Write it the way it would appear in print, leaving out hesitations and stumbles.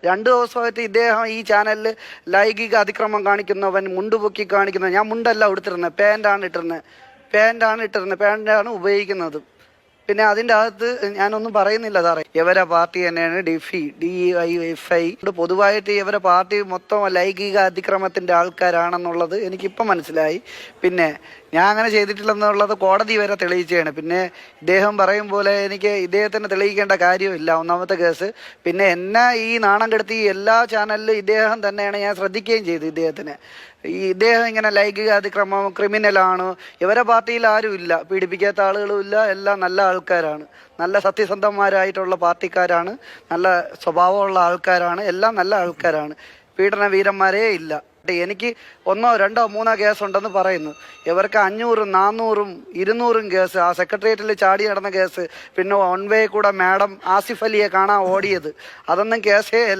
2 ദിവസമായിട്ട് ഇദ്ദേഹം ഈ ചാനലിൽ ലൈംഗിക അതിക്രമം കാണിക്കുന്നവൻ, മുണ്ടുപൊക്കി കാണിക്കുന്നത്. ഞാൻ മുണ്ടല്ല ഉടുത്തിരുന്നത്, പാൻ്റാണ് ഇട്ടിരുന്നത്, ഉപയോഗിക്കുന്നത്. പിന്നെ അതിൻ്റെ അകത്ത് ഞാനൊന്നും പറയുന്നില്ല സാറേ. ഇവരെ പാർട്ടി തന്നെയാണ് DIFI. പൊതുവായിട്ട് ഇവരെ പാർട്ടി മൊത്തം ലൈംഗിക അതിക്രമത്തിൻ്റെ ആൾക്കാരാണെന്നുള്ളത് എനിക്കിപ്പം മനസ്സിലായി. പിന്നെ ഞാൻ അങ്ങനെ ചെയ്തിട്ടില്ലെന്നുള്ളത് കോടതി വരെ തെളിയിച്ചാണ്. പിന്നെ ഇദ്ദേഹം പറയും പോലെ എനിക്ക് ഇദ്ദേഹത്തിന് തെളിയിക്കേണ്ട കാര്യമില്ല, ഒന്നാമത്തെ കേസ്. പിന്നെ എന്നെ ഈ നാണം കെടുത്തി എല്ലാ ചാനലിലും ഇദ്ദേഹം തന്നെയാണ്, ഞാൻ ശ്രദ്ധിക്കുകയും ചെയ്തു ഇദ്ദേഹത്തിന്. ഇദ്ദേഹം ഇങ്ങനെ ലൈംഗിക അതിക്രമം, ക്രിമിനലാണ്. ഇവരെ പാർട്ടിയിൽ ആരും ഇല്ല, പീഡിപ്പിക്കാത്ത ആളുകളും ഇല്ല. എല്ലാം നല്ല ആൾക്കാരാണ്, നല്ല സത്യസന്ധന്മാരായിട്ടുള്ള പാർട്ടിക്കാരാണ്, നല്ല സ്വഭാവമുള്ള ആൾക്കാരാണ്, എല്ലാം നല്ല ആൾക്കാരാണ്. പീഡന വീരന്മാരേ ഇല്ല. എനിക്ക് 1, 2, 3 കേസുണ്ടെന്ന് പറയുന്നു. ഇവർക്ക് 500, 400, 200 കേസ്. ആ സെക്രട്ടേറിയറ്റിൽ ചാടി നടന്ന കേസ്, പിന്നെ 1 വേ കൂടെ മാഡം ആസിഫ് അലിയെ കാണാൻ ഓടിയത്, അതൊന്നും കേസേ അല്ല.